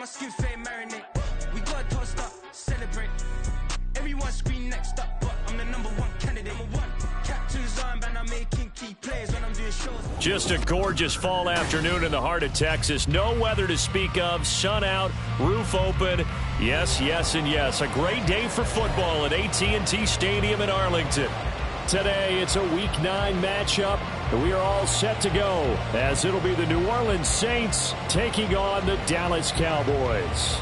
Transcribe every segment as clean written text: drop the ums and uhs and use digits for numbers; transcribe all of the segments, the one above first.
my skin fade marinate. We got tossed up, celebrate. Everyone scream next up, but I'm the #1 candidate. Captain's armband, I'm making key plays when I'm doing shows. Just a gorgeous fall afternoon in the heart of Texas. No weather to speak of. Sun out, roof open. Yes, yes, and yes. A great day for football at AT&T Stadium in Arlington. Today, it's a Week 9 matchup, and we are all set to go, as it'll be the New Orleans Saints taking on the Dallas Cowboys.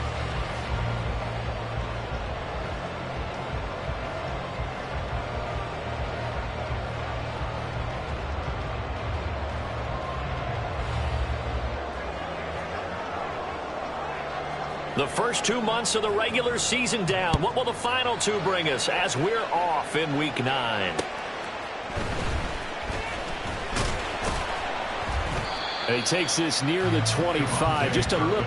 The first 2 months of the regular season down. What will the final 2 bring us as we're off in Week 9? And he takes this near the 25. Just a little.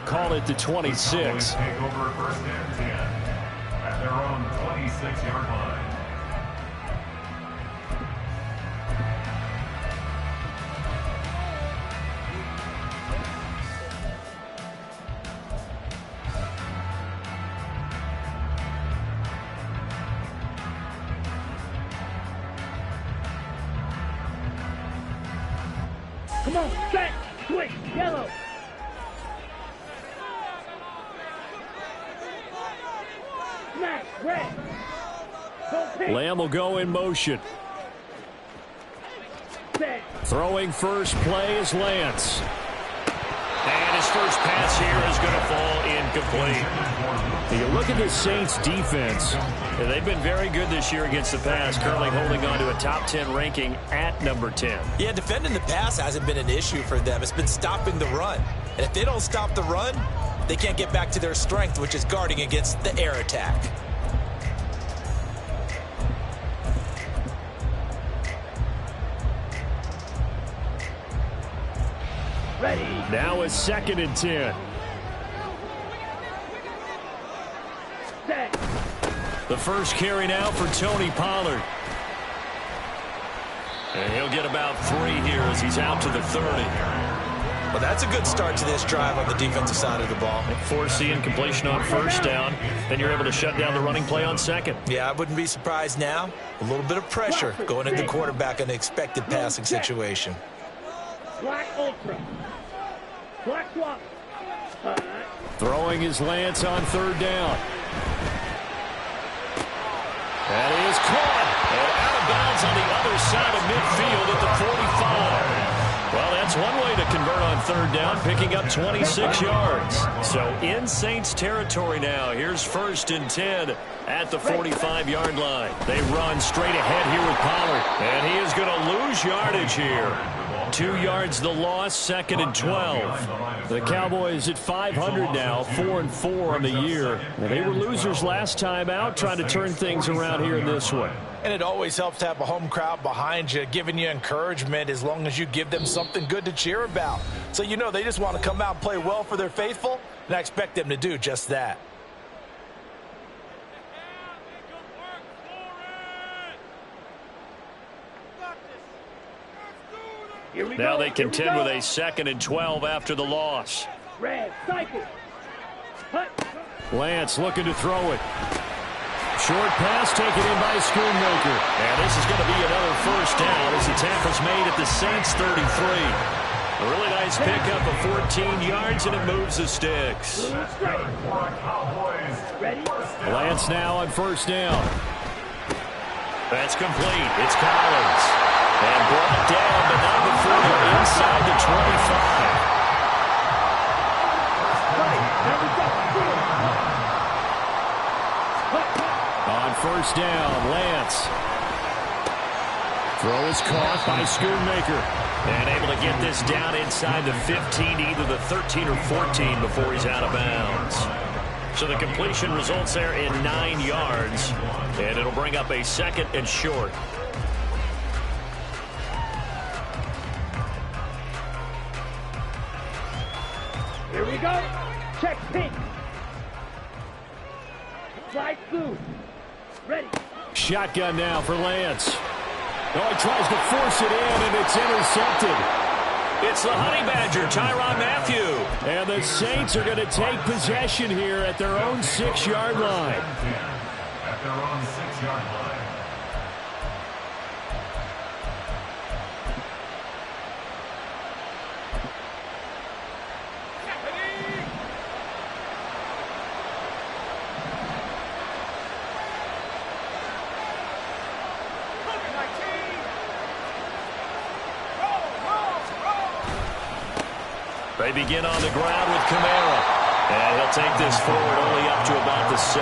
Call it the 26. Take over first and 10 at their own 26-yard line. Come on, set, switch, yellow. Lamb will go in motion. Throwing first play is Lance. And his first pass here is going to fall incomplete. You look at the Saints defense. They've been very good this year against the pass, currently holding on to a top 10 ranking at number 10. Yeah, defending the pass hasn't been an issue for them. It's been stopping the run. And if they don't stop the run, they can't get back to their strength, which is guarding against the air attack. Ready. Now it's 2nd and 10. Set. The first carry now for Tony Pollard. And he'll get about 3 here as he's out to the 30. Well, that's a good start to this drive on the defensive side of the ball. Forcing incompletion on first down. Then you're able to shut down the running play on second. Yeah, I wouldn't be surprised now. A little bit of pressure going into the quarterback in an expected passing situation. Black ultra. Black swap. Throwing his Lance on 3rd down. That is caught. And out of bounds on the other side of midfield at the 45. Well, that's one way to convert on 3rd down, picking up 26 yards. So in Saints territory now. Here's 1st and 10 at the 45-yard line. They run straight ahead here with Pollard. And he is going to lose yardage here. 2 yards the loss, 2nd and 12. The Cowboys at 500 now, 4-4 on the year. And they were losers last time out, trying to turn things around here in this one. And it always helps to have a home crowd behind you, giving you encouragement as long as you give them something good to cheer about. So you know they just want to come out and play well for their faithful, and I expect them to do just that. Now they contend with a 2nd and 12 after the loss. Red, cycle. Hut. Lance looking to throw it. Short pass taken in by Schoonmaker. And this is going to be another first down as the tackle's made at the Saints 33. A really nice pickup of 14 yards, and it moves the sticks. Lance now on 1st down. That's complete. It's Collins. And brought down, but not before they're inside the 25. On 1st down, Lance. Throw is caught by Schoonmaker. And able to get this down inside the 15, either the 13 or 14 before he's out of bounds. So the completion results there in 9 yards, and it'll bring up a 2nd and short. Here we go. Check pink. Slide blue. Ready. Shotgun now for Lance. Oh, he tries to force it in, and it's intercepted. It's the Honey Badger, Tyrann Mathieu. And the Saints are going to take possession here at their own 6-yard line. At their own 6-yard line. They begin on the ground with Kamara. And he'll take this forward only up to about the 7.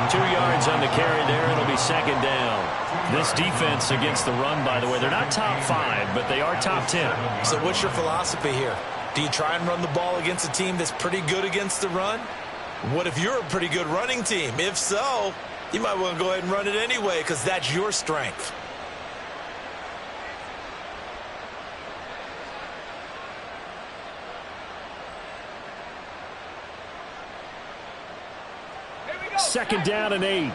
2 yards on the carry there. It'll be 2nd down. This defense against the run, by the way, they're not top 5, but they are top 10. So what's your philosophy here? Do you try and run the ball against a team that's pretty good against the run? What if you're a pretty good running team? If so, you might want to go ahead and run it anyway because that's your strength. Second down and 8.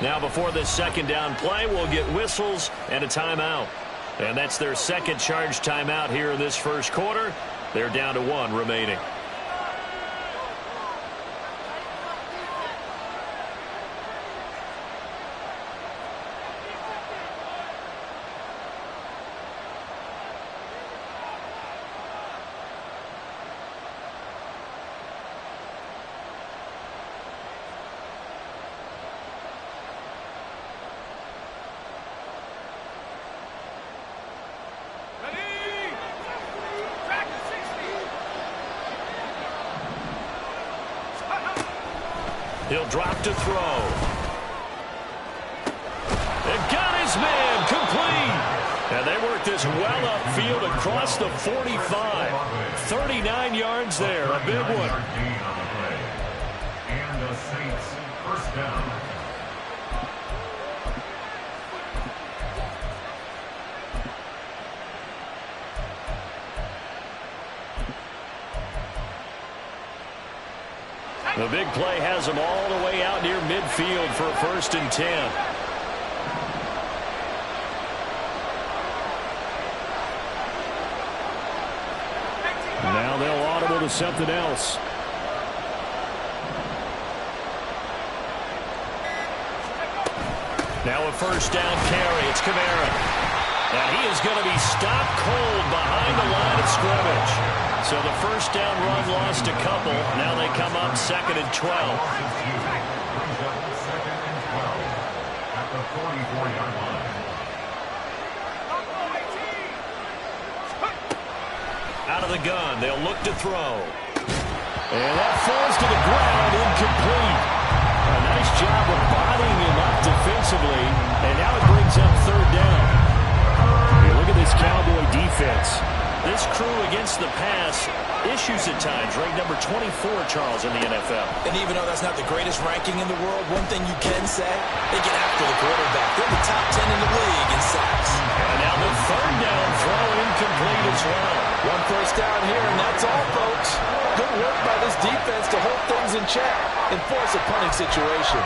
Now before this 2nd down play, we'll get whistles and a timeout. And that's their 2nd charge timeout here in this first quarter. They're down to 1 remaining. He'll drop to throw. And got his man complete. And they work this well upfield across the 45. 39 yards there. A big one. And the Saints first down. The big play has them all the way out near midfield for a 1st and 10. Now they'll audible to something else. Now a 1st down carry. It's Kamara. And he is going to be stopped cold behind the line of scrimmage. So the 1st down run lost a couple. Now they come up 2nd and 12. Brings up 2nd and 12 at the 44-yard line. Out of the gun. They'll look to throw. And that falls to the ground, incomplete. A nice job of bodying him up defensively. And now it brings up 3rd down. Hey, look at this Cowboy defense. This crew against the pass, issues at times, ranked number 24, Charles, in the NFL. And even though that's not the greatest ranking in the world, one thing you can say, they get after the quarterback. They're the top 10 in the league in sacks. And now the 3rd down throw incomplete as well. 1 first down here, and that's all, folks. Good work by this defense to hold things in check and force a punting situation.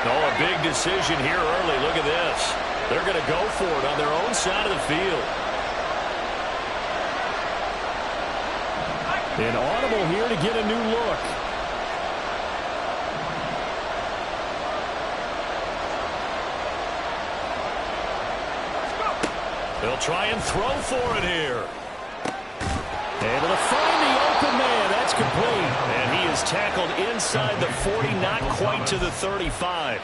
Oh, a big decision here early. Look at this. They're going to go for it on their own side of the field. An audible here to get a new look. They'll try and throw for it here. Able to find the open man. That's complete. And he is tackled inside the 40, not quite to the 35.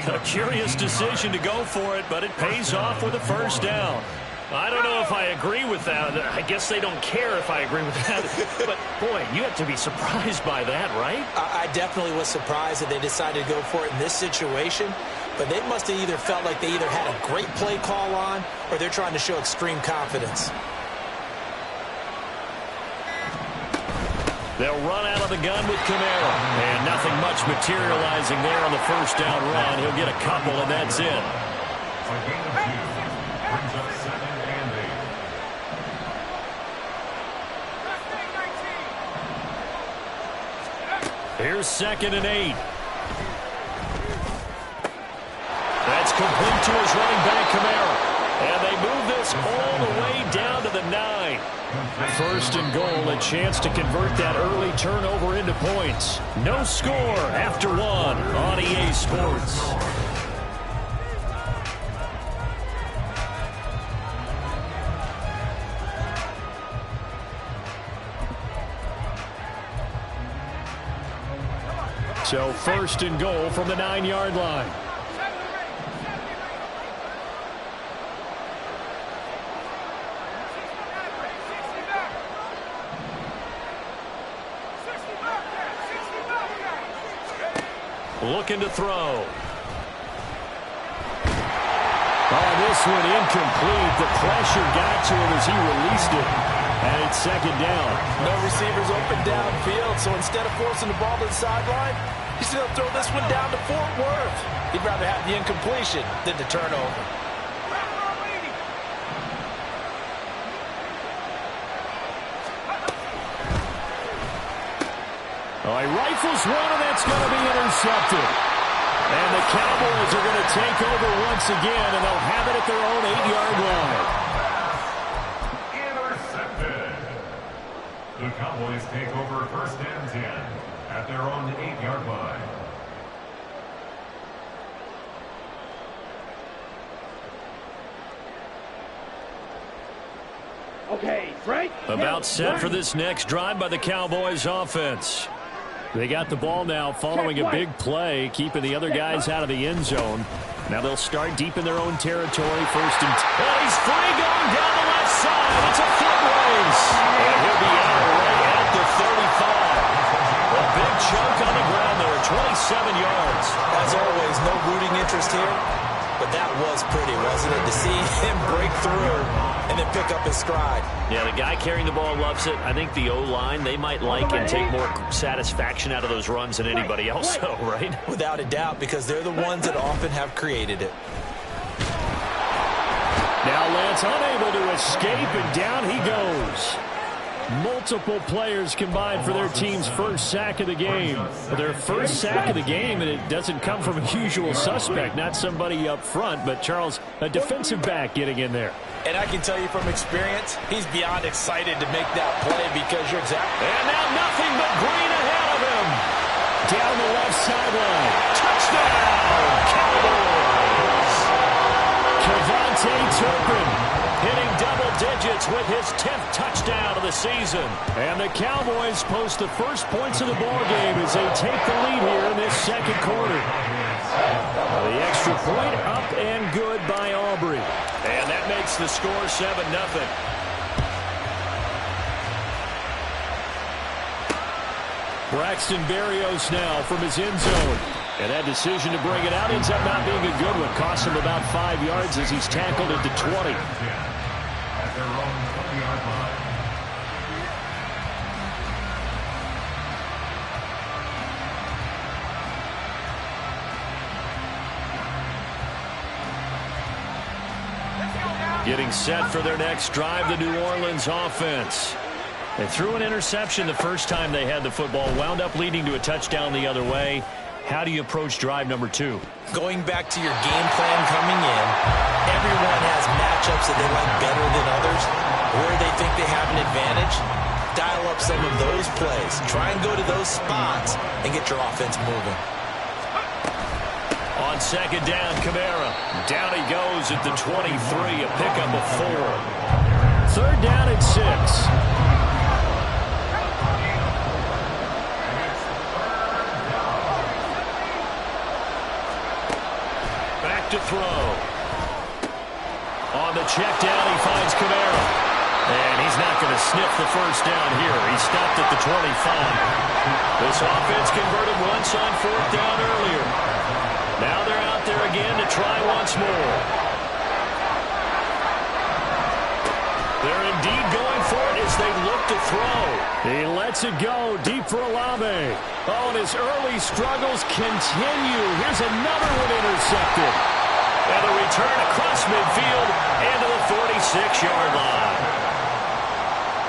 A curious decision to go for it, but it pays off with a 1st down. I don't know if I agree with that. I guess they don't care if I agree with that. But, boy, you have to be surprised by that, right? I definitely was surprised that they decided to go for it in this situation. But they must have either felt like they either had a great play call on or they're trying to show extreme confidence. They'll run out of the gun with Kamara. And nothing much materializing there on the first down run. He'll get a couple, and that's it. A gain of 2 brings up 2nd and 8. Here's 2nd and 8. That's complete to his running back, Kamara. And they move this all the way down to the 9. 1st and goal, a chance to convert that early turnover into points. No score after 1 on EA Sports. So 1st and goal from the 9-yard line. Looking to throw. Oh, this one incomplete. The pressure got to him as he released it. And it's 2nd down. No receivers open downfield, so instead of forcing the ball to the sideline, he's going to throw this one down to Fort Worth. He'd rather have the incompletion than the turnover. Oh, he rifles one, and that's going to be intercepted. And the Cowboys are going to take over once again, and they'll have it at their own 8-yard line. Intercepted. The Cowboys take over 1st and 10 at their own 8-yard line. Okay, Frank. About set for this next drive by the Cowboys offense. They got the ball now following a big play, keeping the other guys out of the end zone. Now they'll start deep in their own territory. 1st and 10. Oh, he's free going down the left side. It's a foot race. And he'll be out right at the 35. A big chunk on the ground there, 27 yards. As always, no rooting interest here. But that was pretty, wasn't it? To see him break through and then pick up his stride. Yeah, the guy carrying the ball loves it. I think the O-line, they might like and take more satisfaction out of those runs than anybody else, though, right? Without a doubt, because they're the ones that often have created it. Now Lance unable to escape, and down he goes. Multiple players combined for their team's first sack of the game. Their first sack of the game, and it doesn't come from a usual suspect, not somebody up front, but Charles, a defensive back getting in there. And I can tell you from experience, he's beyond excited to make that play because you're exactly... And now nothing but green ahead of him. Down the left sideline. Touchdown, Cowboys. Kevontae Turpin hitting double digits with his 10th touchdown of the season. And the Cowboys post the first points of the ballgame as they take the lead here in this 2nd quarter. The extra point up and good by Aubrey. And that makes the score 7-0. Braxton Berrios now from his end zone. And that decision to bring it out ends up not being a good one. Costs him about 5 yards as he's tackled at the 20. At their own 20-yard line. Getting set for their next drive, the New Orleans offense. They threw an interception the first time they had the football, wound up leading to a touchdown the other way. How do you approach drive number 2? Going back to your game plan coming in, everyone has matchups that they like better than others, where they think they have an advantage. Dial up some of those plays. Try and go to those spots and get your offense moving. On 2nd down, Kamara. Down he goes at the 23, a pickup of 4. 3rd down and 6. To throw. On the check down, he finds sniff the first down here. He stopped at the 25. This offense converted once on fourth down earlier. Now they're out there again to try once more. They're indeed going for it as they look to throw. He lets it go deep for Olave. Oh, and his early struggles continue. Here's another one intercepted. And a return across midfield and to the 46-yard line.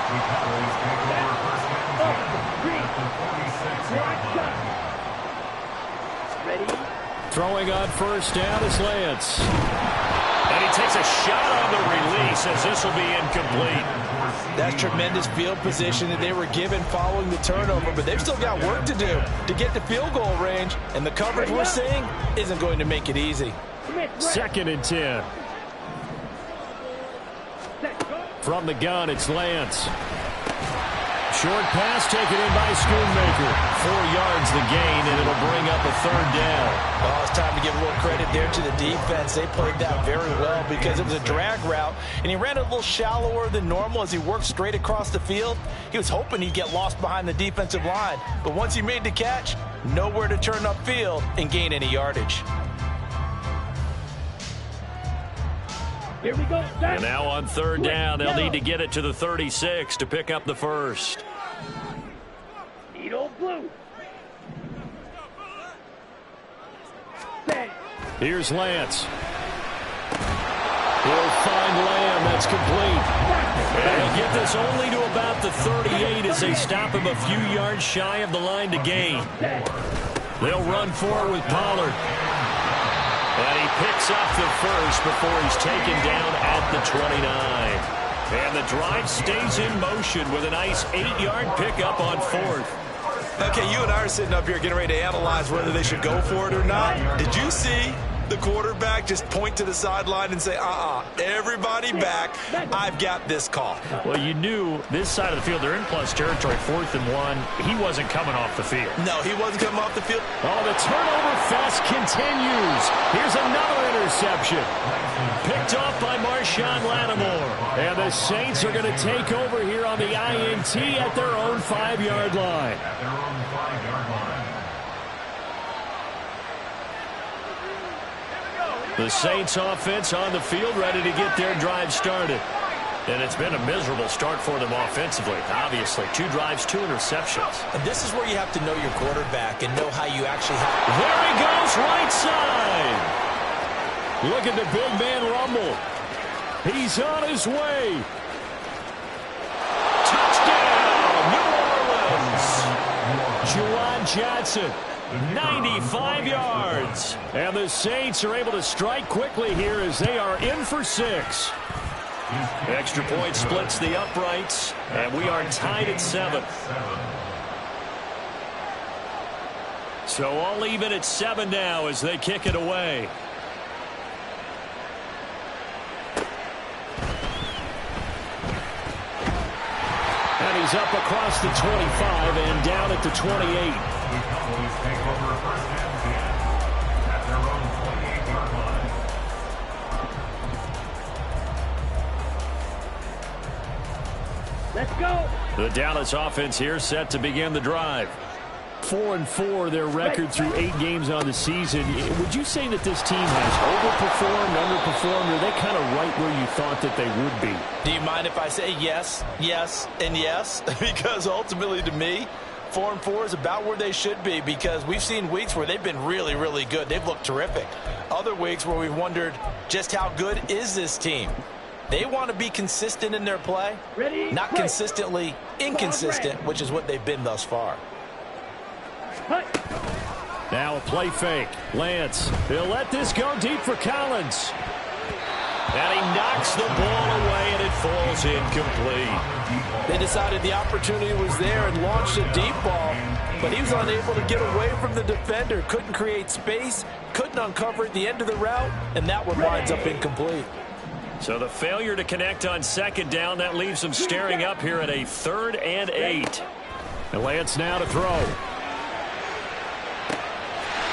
The Cowboys take over first down at the 46-yard line. Ready? Throwing on first down is Lance. And he takes a shot on the release as this will be incomplete. That's tremendous field position that they were given following the turnover, but they've still got work to do to get to field goal range, and the coverage we're seeing isn't going to make it easy. Second and 10. From the gun, it's Lance. Short pass taken in by Schoonmaker. 4 yards the gain, and it'll bring up a third down. Well, it's time to give a little credit there to the defense. They played that very well because it was a drag route, and he ran a little shallower than normal as he worked straight across the field. He was hoping he'd get lost behind the defensive line, but once he made the catch, nowhere to turn upfield and gain any yardage. Here we go. And now on third down, they'll need to get it to the 36 to pick up the first. Edo blue. Set. Here's Lance. He'll find Lamb. That's complete. And he'll get this only to about the 38 as they stop him a few yards shy of the line to gain. They'll run for it with Pollard. And he picks up the first before he's taken down at the 29. And the drive stays in motion with a nice 8-yard pickup on fourth. Okay, you and I are sitting up here getting ready to analyze whether they should go for it or not. Did you see the quarterback just point to the sideline and say, everybody back, I've got this call? Well, you knew this side of the field, they're in plus territory, 4th and 1. He wasn't coming off the field. No, he wasn't coming off the field. Oh, the turnover fest continues. Here's another interception. Picked off by Marshawn Lattimore. And the Saints are going to take over here on the INT at their own 5-yard line. At their own 5-yard line. The Saints offense on the field ready to get their drive started. And it's been a miserable start for them offensively. Obviously, 2 drives, 2 interceptions. And this is where you have to know your quarterback and know how you actually have. There he goes, right side. Look at the big man rumble. He's on his way. Touchdown, New Orleans. Juwan Johnson. 95 yards. And the Saints are able to strike quickly here as they are in for 6. Extra point splits the uprights, and we are tied at 7. So all even at 7 now as they kick it away. And he's up across the 25 and down at the 28. The Cowboys take over first and 10 at their own 28-yard line. Let's go. The Dallas offense here set to begin the drive. 4-4 their record through 8 games on the season. Would you say that this team has overperformed, underperformed, or are they kind of right where you thought that they would be? Do you mind if I say yes, yes, and yes? Because ultimately to me, 4-4 is about where they should be, because we've seen weeks where they've been really, really good. They've looked terrific. Other weeks where we've wondered just how good is this team. They want to be consistent in their play, Ready, not play. consistently inconsistent, which is what they've been thus far. Now a play fake. Lance, he'll let this go deep for Collins. And he knocks the ball away, and it falls incomplete. They decided the opportunity was there and launched a deep ball, but he was unable to get away from the defender, couldn't create space, couldn't uncover at the end of the route, and that one winds up incomplete. So the failure to connect on 2nd down, that leaves them staring up here at a 3rd and 8. And Lance now to throw.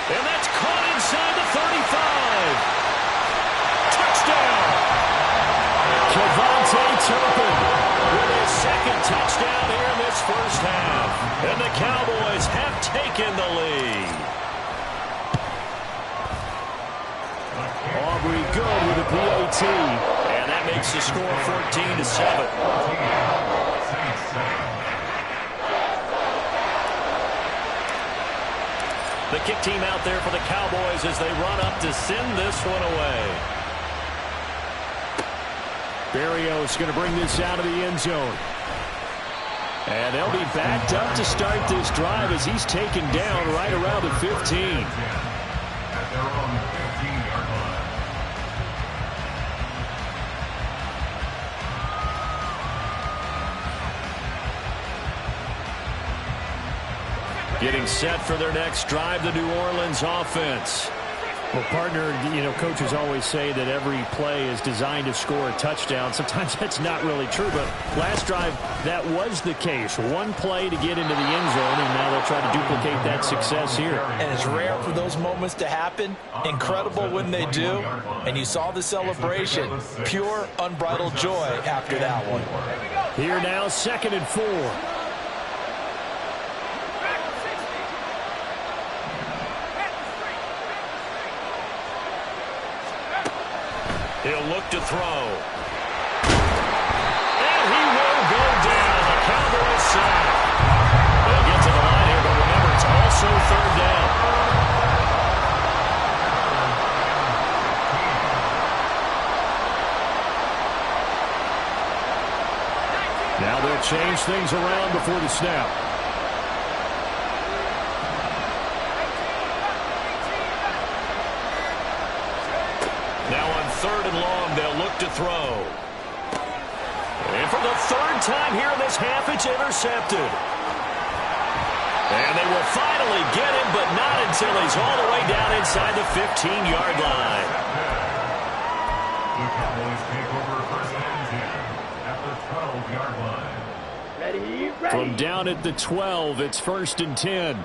And that's caught inside the 35. Touchdown. Kevontae Turpin With his 2nd taken the lead. Aubrey good with a PAT. And that makes the score 14-7. The kick team out there for the Cowboys as they run up to send this one away. Berrios going to bring this out of the end zone. And they'll be backed up to start this drive as he's taken down right around the 15. At their own 15-yard line. Getting set for their next drive, the New Orleans offense. Well, partner, coaches always say that every play is designed to score a touchdown. Sometimes that's not really true, but last drive, that was the case. One play to get into the end zone, and now they'll try to duplicate that success here. And it's rare for those moments to happen. Incredible when they do. And you saw the celebration. Pure, unbridled joy after that one. Here now, 2nd and 4. He'll look to throw. And he will go down. The Cowboys sack. They'll get to the line here, but remember, it's also 3rd down. Now they'll change things around before the snap. Now on 3rd and long, they'll look to throw. And for the 3rd time here in this half, it's intercepted. And they will finally get him, but not until he's all the way down inside the 15-yard line. The Cowboys take over 1st and 10 at the 12-yard line. Ready. From down at the 12, it's 1st and 10.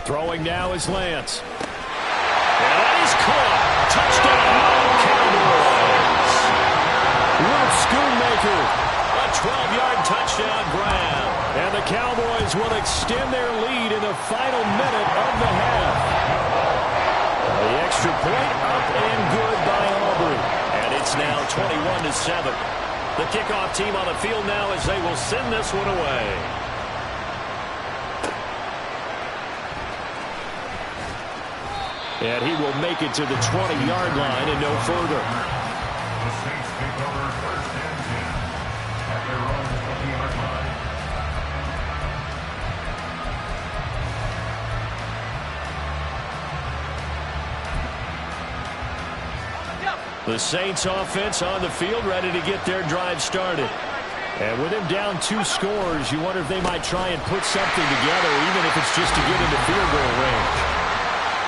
Throwing now is Lance. And that is caught. Touchdown, Cowboys. Luke Schoonmaker. A 12-yard touchdown grab. And the Cowboys will extend their lead in the final minute of the half. The extra point up and good by Aubrey. And it's now 21-7. The kickoff team on the field now as they will send this one away. And he will make it to the 20-yard line and no further. The Saints take over 1st and 10 at their own 20-yard line. The Saints offense on the field ready to get their drive started. And with him down 2 scores, you wonder if they might try and put something together, even if it's just to get into field goal range.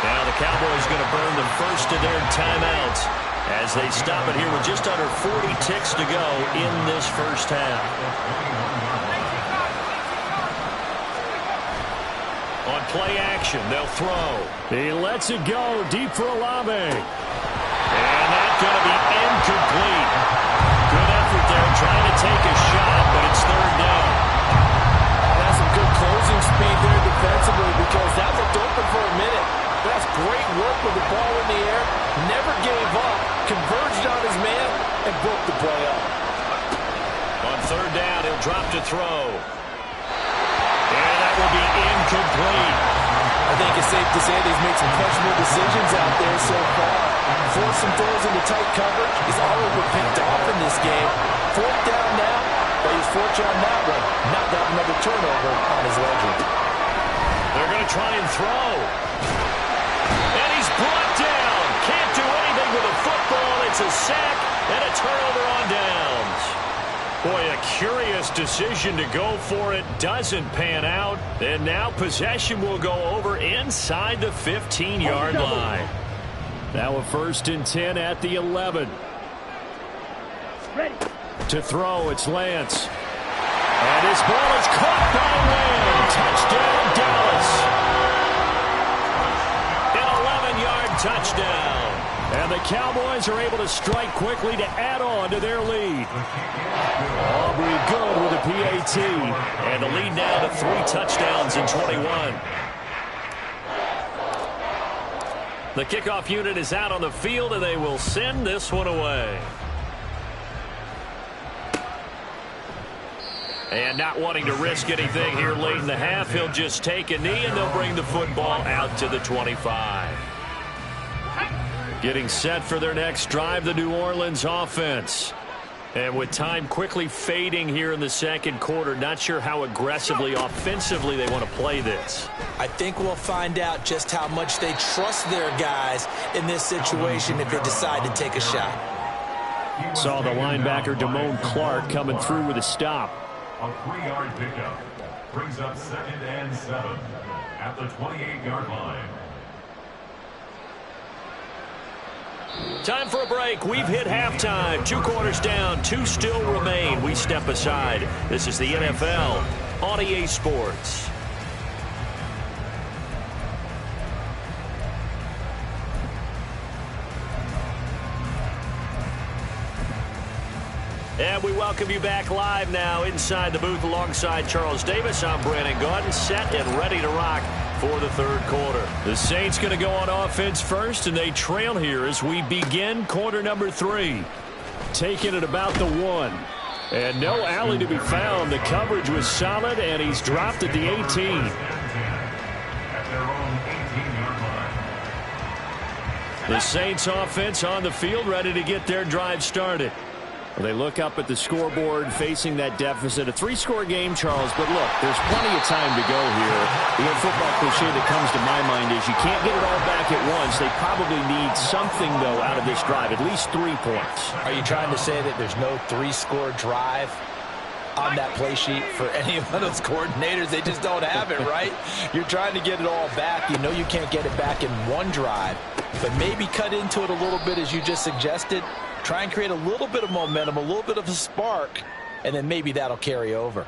Now the Cowboys going to burn the first of their timeouts as they stop it here with just under 40 ticks to go in this first half. On play action, they'll throw. He lets it go deep for Olave. And that's going to be incomplete. Good effort there trying to take a shot, but it's 3rd down. That's some good closing speed there defensively because that looked open for a minute. That's great work with the ball in the air. Never gave up. Converged on his man and broke the play up. On 3rd down, he'll drop to throw. And that will be incomplete. I think it's safe to say that he's made some questionable decisions out there so far. Forcing throws into tight coverage. He's always been picked off in this game. 4th down now, but he's fortunate on that one. Not to have another turnover on his ledger. They're going to try and throw. And he's brought down. Can't do anything with a football. It's a sack and a turnover on downs. Boy, a curious decision to go for it. Doesn't pan out. And now possession will go over inside the 15-yard line. Now a 1st and 10 at the 11. Ready. To throw, it's Lance. And his ball is caught by Lamb. Touchdown, Dallas. An 11-yard touchdown. And the Cowboys are able to strike quickly to add on to their lead. Aubrey good with a PAT. And the lead now to 3 touchdowns in 21. The kickoff unit is out on the field, and they will send this one away. And not wanting to risk anything here late in the half, he'll just take a knee, and they'll bring the football out to the 25. Getting set for their next drive, the New Orleans offense. And with time quickly fading here in the second quarter, not sure how aggressively, offensively they want to play this. I think we'll find out just how much they trust their guys in this situation if they decide to take a shot. Saw the linebacker Damone Clark coming through with a stop. A 3-yard pickup brings up 2nd and 7 at the 28-yard line. Time for a break. We've hit halftime. 2 quarters down. 2 still remain. We step aside. This is the NFL on EA Sports. And we welcome you back live now inside the booth alongside Charles Davis. I'm Brandon Gaudin, set and ready to rock for the third quarter. The Saints going to go on offense first, and they trail here as we begin quarter number 3. Taking it about the 1. And no alley to be found. The coverage was solid, and he's dropped at the 18. At their own 18-yard line. The Saints offense on the field, ready to get their drive started. Well, they look up at the scoreboard facing that deficit. A 3-score game, Charles, but look, there's plenty of time to go here. The old football cliche that comes to my mind is you can't get it all back at once. They probably need something, though, out of this drive, at least 3 points. Are you trying to say that there's no 3-score drive on that play sheet for any of those coordinators? They just don't have it, right? You're trying to get it all back. You know you can't get it back in one drive, but maybe cut into it a little bit as you just suggested. Try and create a little bit of momentum, a little bit of a spark, and then maybe that'll carry over.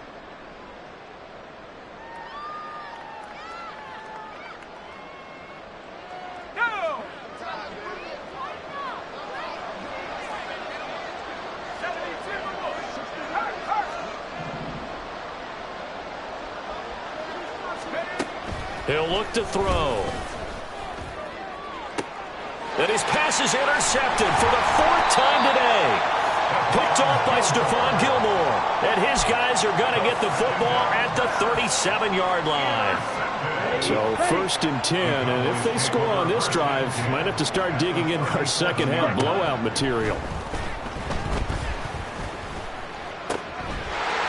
He'll look to throw. And his pass is intercepted for the 4th time today. Picked off by Stephon Gilmore. And his guys are going to get the football at the 37-yard line. So 1st and 10, and if they score on this drive, might have to start digging in our second half blowout material.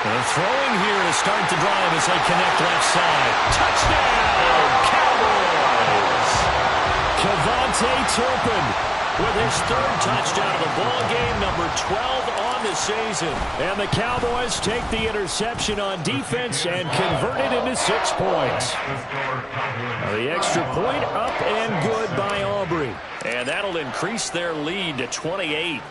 And throwing here to start the drive as they connect left side. Touchdown, Cowboys! Kevontae Turpin with his 3rd touchdown of the ball game, number 12 on the season. And the Cowboys take the interception on defense and convert it into 6 points. The extra point up and good by Aubrey. And that'll increase their lead to 28.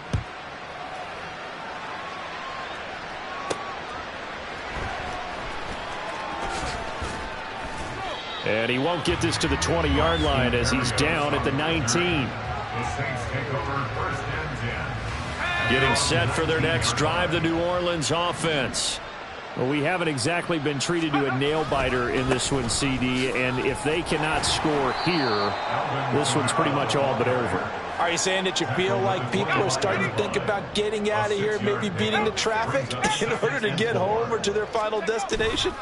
And he won't get this to the 20-yard line as he's down at the 19. The Saints take over 1st and 10. Getting set for their next drive, the New Orleans offense. Well, we haven't exactly been treated to a nail-biter in this one, CD, and if they cannot score here, this one's pretty much all but over. Are you saying that you feel like people are starting to think about getting out of here, maybe beating the traffic in order to get home or to their final destination?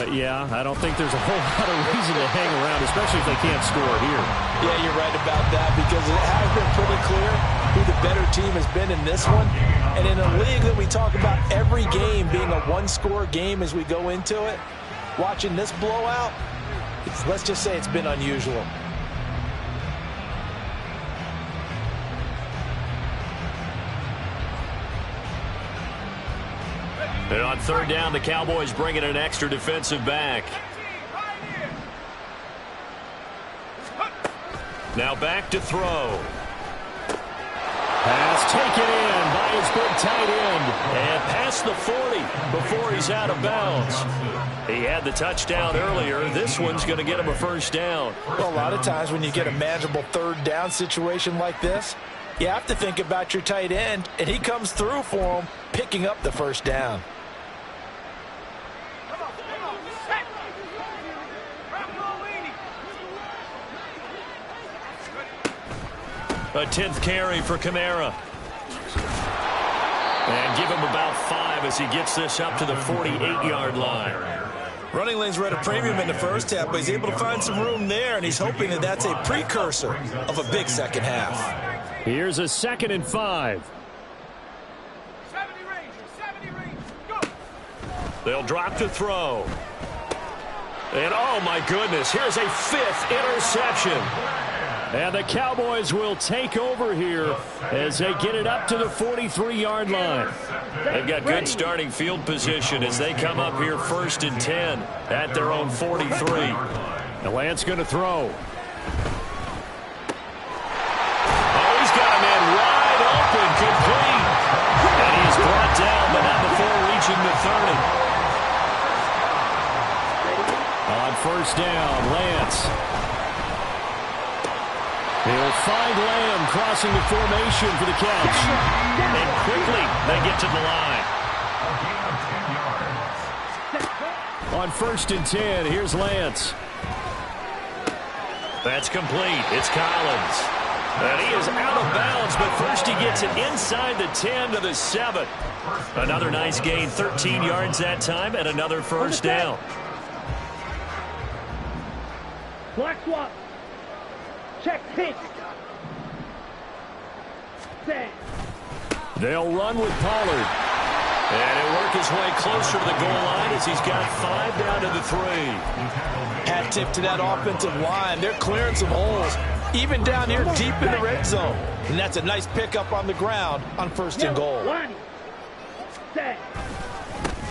Yeah, I don't think there's a whole lot of reason to hang around, especially if they can't score here. Yeah, you're right about that, because it has been pretty clear who the better team has been in this one. And in a league that we talk about every game being a 1-score game as we go into it, watching this blowout, let's just say it's been unusual. And on 3rd down, the Cowboys bring in an extra defensive back. Now back to throw. Pass taken in by his big tight end. And past the 40 before he's out of bounds. He had the touchdown earlier. This one's going to get him a 1st down. Well, a lot of times when you get a manageable 3rd down situation like this, you have to think about your tight end, and he comes through for him, picking up the 1st down. A 10th carry for Kamara. And give him about 5 as he gets this up to the 48-yard line. Running lanes were at a premium in the first half, but he's able to find some room there, and he's hoping that that's a precursor of a big second half. Here's a 2nd and 5. 70 range, go! They'll drop to throw. And oh my goodness, here's a 5th interception. And the Cowboys will take over here as they get it up to the 43-yard line. They've got good starting field position as they come up here 1st and 10 at their own 43. The Lance going to throw. Oh, he's got a man wide open, complete. And he's brought down, but not before reaching the 30. On 1st down, Lance. He'll find Lamb crossing the formation for the catch. And quickly, they get to the line. On 1st and 10, here's Lance. That's complete. It's Collins. And he is out of bounds, but first he gets it inside the 10 to the 7. Another nice gain, 13 yards that time, and another 1st down. Black swap. Check pitch. Set. They'll run with Pollard. And he'll work his way closer to the goal line as he's got 5 down to the 3. Hat tip to that offensive line. They're clearing some holes, even down here deep in the red zone. And that's a nice pickup on the ground on 1st and goal. Set.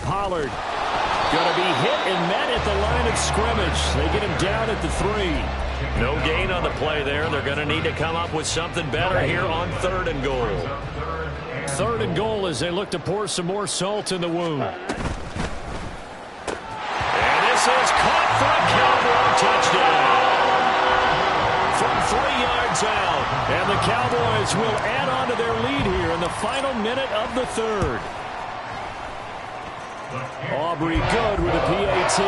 Pollard going to be hit and met at the line of scrimmage. They get him down at the 3. No gain on the play there. They're going to need to come up with something better here on 3rd and goal. 3rd and goal as they look to pour some more salt in the wound. And this is caught for a Cowboy touchdown. From 3 yards out. And the Cowboys will add on to their lead here in the final minute of the 3rd. Aubrey good with a PAT.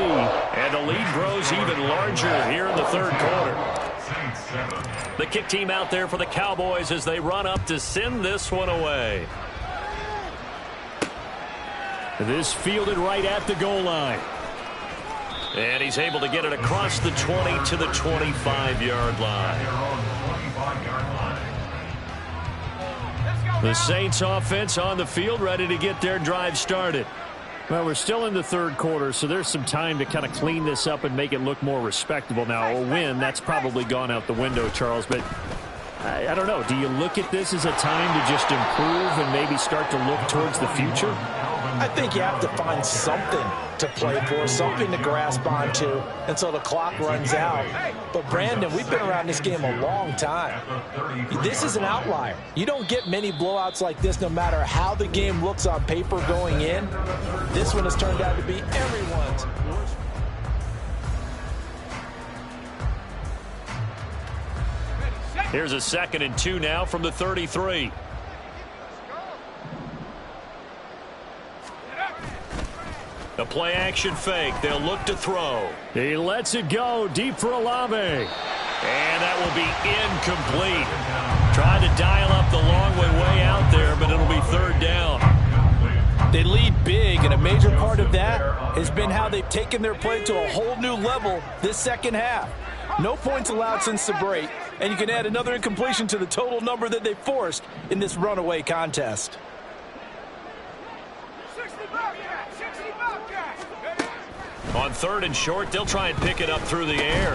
And the lead grows even larger here in the 3rd quarter. The kick team out there for the Cowboys as they run up to send this one away. This fielded right at the goal line. And he's able to get it across the 20 to the 25-yard line. The Saints offense on the field ready to get their drive started. Well, we're still in the 3rd quarter, so there's some time to kind of clean this up and make it look more respectable. Now, a win, that's probably gone out the window, Charles, but I don't know. Do you look at this as a time to just improve and maybe start to look towards the future? I think you have to find something to play for, something to grasp onto until the clock runs out. But, Brandon, we've been around this game a long time. This is an outlier. You don't get many blowouts like this no matter how the game looks on paper going in. This one has turned out to be everyone's worst. Here's a 2nd and 2 now from the 33. The play action fake. They'll look to throw. He lets it go deep for Olave. And that will be incomplete. Trying to dial up the long way out there, but it'll be 3rd down. They lead big, and a major part of that has been how they've taken their play to a whole new level this second half. No points allowed since the break, and you can add another incompletion to the total number that they forced in this runaway contest. On 3rd and short, they'll try and pick it up through the air.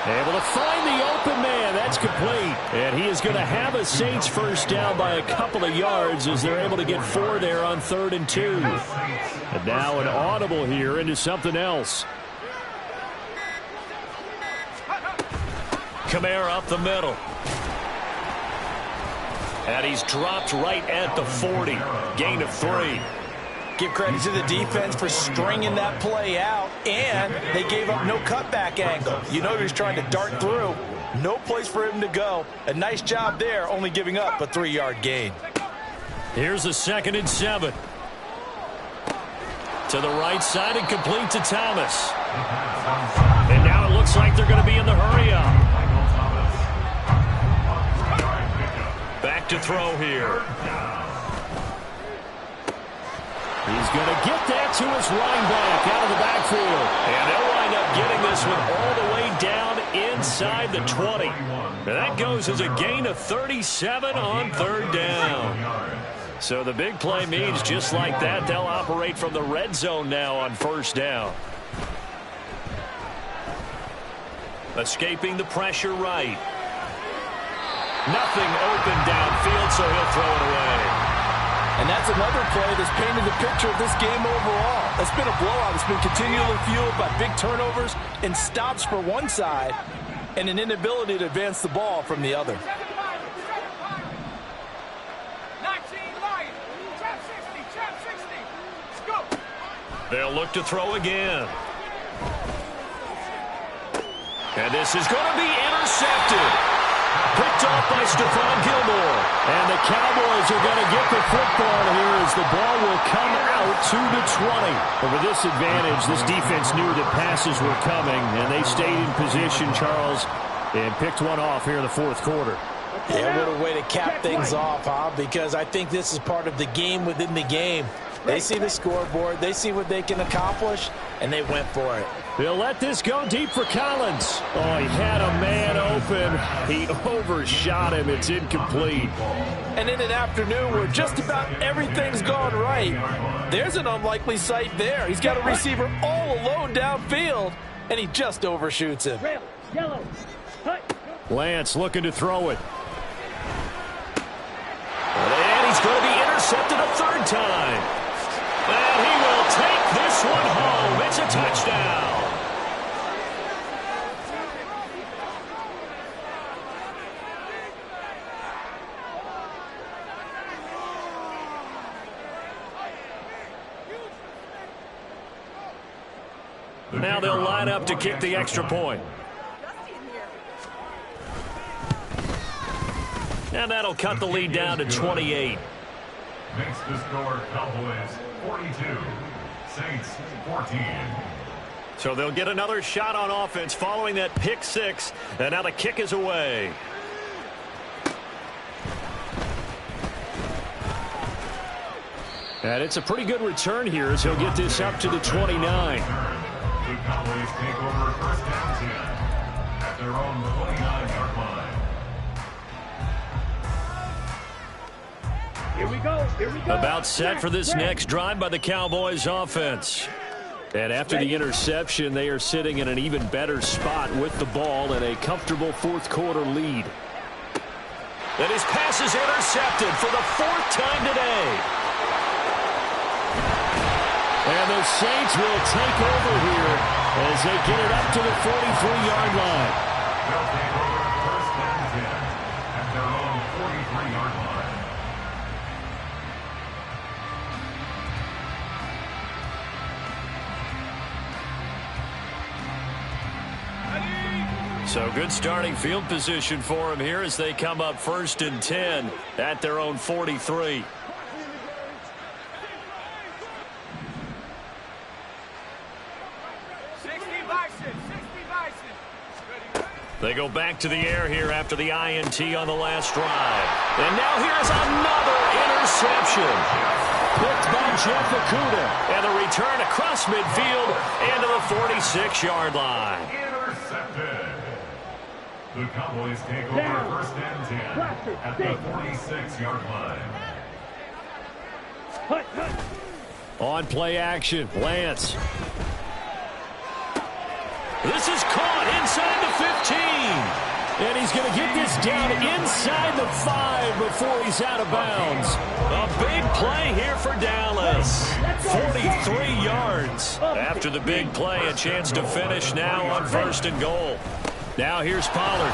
Able to find the open man. That's complete. And he is going to have a Saints 1st down by a couple of yards as they're able to get 4 there on 3rd and 2. And now an audible here into something else. Kamara up the middle. And he's dropped right at the 40. Gain of 3. Give credit to the defense for stringing that play out, and they gave up no cutback angle. You know he was trying to dart through. No place for him to go. A nice job there, only giving up a 3-yard gain. Here's a 2nd and 7. To the right side and complete to Thomas. And now it looks like they're going to be in the hurry up. back to throw here. He's going to get that to his running back out of the backfield. And they'll wind up getting this one all the way down inside the 20. And that goes as a gain of 37 on third down. So the big play means just like that, they'll operate from the red zone now on first down. Escaping the pressure right. Nothing open downfield, so he'll throw it away. And that's another play that's painted the picture of this game overall. It's been a blowout. It's been continually fueled by big turnovers and stops for one side and an inability to advance the ball from the other. They'll look to throw again. And this is going to be intercepted. Picked off by Stephon Gilmore. And the Cowboys are going to get the football here as the ball will come out to the 20. But with this advantage, this defense knew that passes were coming, and they stayed in position, Charles, and picked one off here in the fourth quarter. Yeah, what a way to cap things off, huh? Because I think this is part of the game within the game. They see the scoreboard, they see what they can accomplish, and they went for it. They'll let this go deep for Collins. Oh, he had a man open. He overshot him. It's incomplete. And in an afternoon where just about everything's gone right, there's an unlikely sight there. He's got a receiver all alone downfield, and he just overshoots him. Lance looking to throw it. And he's going to be intercepted a third time. And he will take this one home. It's a touchdown. Now they'll line up to kick the extra point. And that'll cut the lead down to 28. Makes the score Cowboys 42, Saints 14. So they'll get another shot on offense following that pick six. And now the kick is away. And it's a pretty good return here as he'll get this up to the 29. The Cowboys take over first down 10 at their own 29-yard line. Here we go. Here we go. About set for this next drive by the Cowboys offense. And after the interception, they are sitting in an even better spot with the ball and a comfortable fourth quarter lead. And his pass is intercepted for the fourth time today. And the Saints will take over here as they get it up to the 43-yard line. They'll take over first down 10 at their own 43-yard line. So good starting field position for him here as they come up first and 10 at their own 43. They go back to the air here after the INT on the last drive. And now here's another interception. Picked by Jeff Okudah. And the return across midfield into the 46-yard line. Intercepted. The Cowboys take over first and 10 at the 46-yard line. On play action, Lance. This is caught inside the 15. And he's going to get this down inside the 5 before he's out of bounds. A big play here for Dallas. 43 yards. After the big play, a chance to finish now on first and goal. Now here's Pollard.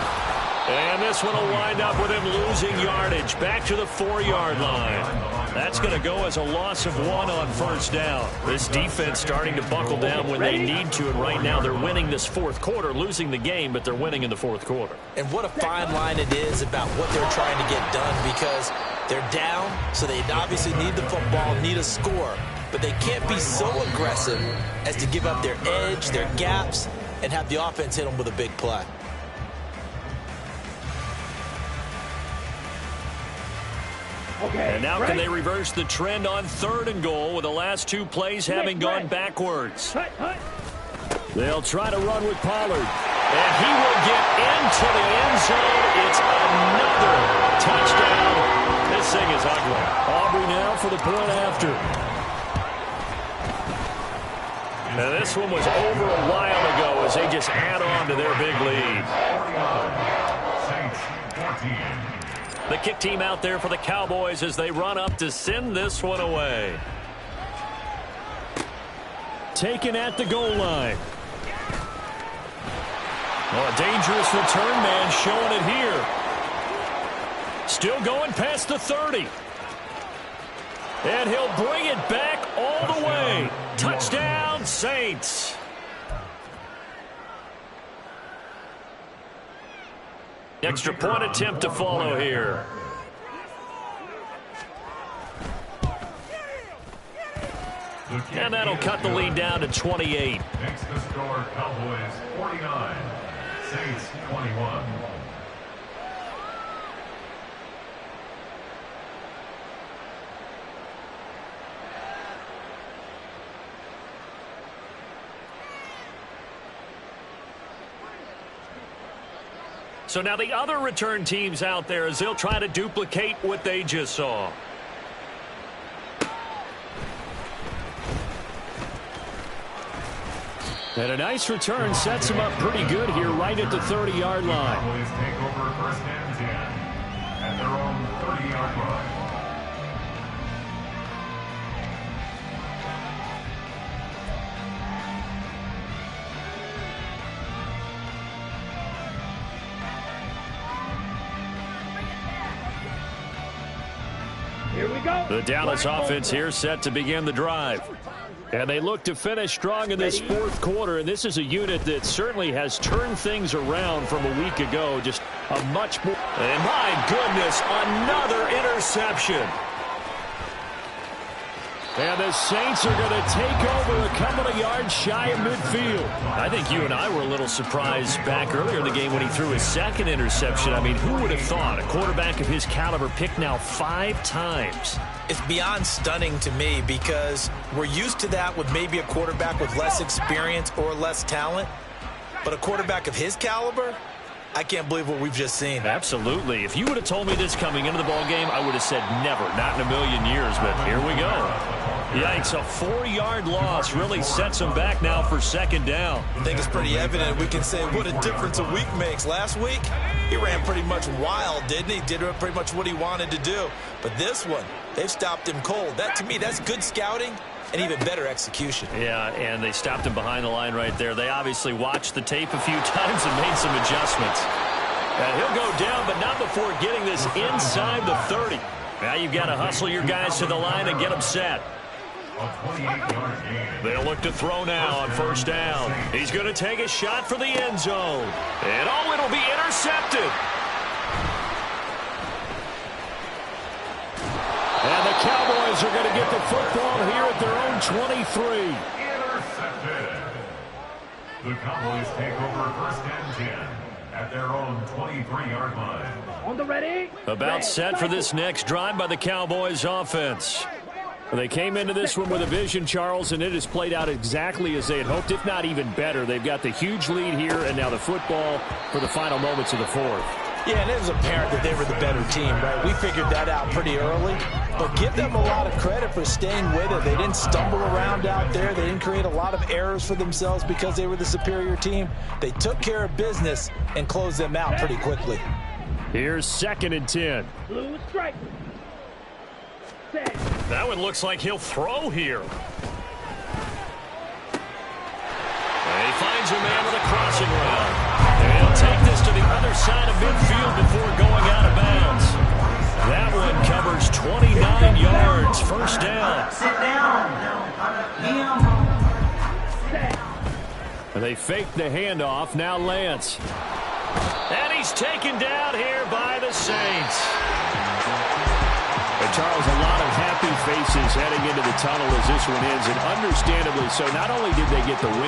And this one will wind up with him losing yardage back to the 4-yard line. That's going to go as a loss of 1 on first down. This defense starting to buckle down when they need to, and right now they're winning this fourth quarter, losing the game, but they're winning in the fourth quarter. And what a fine line it is about what they're trying to get done, because they're down, so they obviously need the football, need a score, but they can't be so aggressive as to give up their edge, their gaps, and have the offense hit them with a big play. Okay. And now can they reverse the trend on 3rd and goal with the last 2 plays having gone backwards? They'll try to run with Pollard. And he will get into the end zone. It's another touchdown. This thing is ugly. Aubrey now for the point after. Now this one was over a while ago as they just add on to their big lead. The kick team out there for the Cowboys as they run up to send this one away. Taken at the goal line. Oh, a dangerous return man showing it here. Still going past the 30. And he'll bring it back all the way. Touchdown, Saints. Extra point attempt to follow here. And that'll cut the lead down to 28. Next to score, Cowboys 49, Saints 21. So now the other return teams out there as they'll try to duplicate what they just saw. And a nice return sets him up pretty good here right at the 30-yard line. Cowboys take over 1st and 10 at their own 30-yard line. Here we go. The Dallas offense here set to begin the drive. And they look to finish strong in this 4th quarter. And this is a unit that certainly has turned things around from a week ago. Just a much more. And my goodness, another interception. And the Saints are going to take over a couple of yards shy of midfield. I think you and I were a little surprised back earlier in the game when he threw his 2nd interception. I mean, who would have thought a quarterback of his caliber picked now 5 times? It's beyond stunning to me because we're used to that with maybe a quarterback with less experience or less talent. But a quarterback of his caliber, I can't believe what we've just seen. Absolutely. If you would have told me this coming into the ballgame, I would have said never, not in a million years. But here we go. Yikes, a 4-yard loss really sets him back now for 2nd down. I think it's pretty evident. We can say what a difference a week makes. Last week, he ran pretty much wild, didn't he? Did pretty much what he wanted to do. But this one, they've stopped him cold. That, to me, that's good scouting and even better execution. Yeah, and they stopped him behind the line right there. They obviously watched the tape a few times and made some adjustments. And he'll go down, but not before getting this inside the 30. Now you've got to hustle your guys to the line and get them set. They'll look to throw now on 1st down. He's going to take a shot for the end zone. And oh, it'll be intercepted. And the Cowboys are going to get the football here at their own 23. Intercepted. The Cowboys take over 1st and 10 at their own 23-yard line. On the ready. About set for this next drive by the Cowboys offense. They came into this one with a vision, Charles, and it has played out exactly as they had hoped, if not even better. They've got the huge lead here, and now the football for the final moments of the 4th. Yeah, and it was apparent that they were the better team, right? We figured that out pretty early, but give them a lot of credit for staying with it. They didn't stumble around out there. They didn't create a lot of errors for themselves because they were the superior team. They took care of business and closed them out pretty quickly. Here's 2nd and 10. Blue strike. Set. That one looks like he'll throw here. And he finds a man with a crossing route. And he'll take this to the other side of midfield before going out of bounds. That one covers 29 yards. 1st down. Sit down. And they fake the handoff. Now Lance. And he's taken down here by the Saints. And Charles, a lot of happy faces heading into the tunnel as this one ends, and understandably so. Not only did they get the win,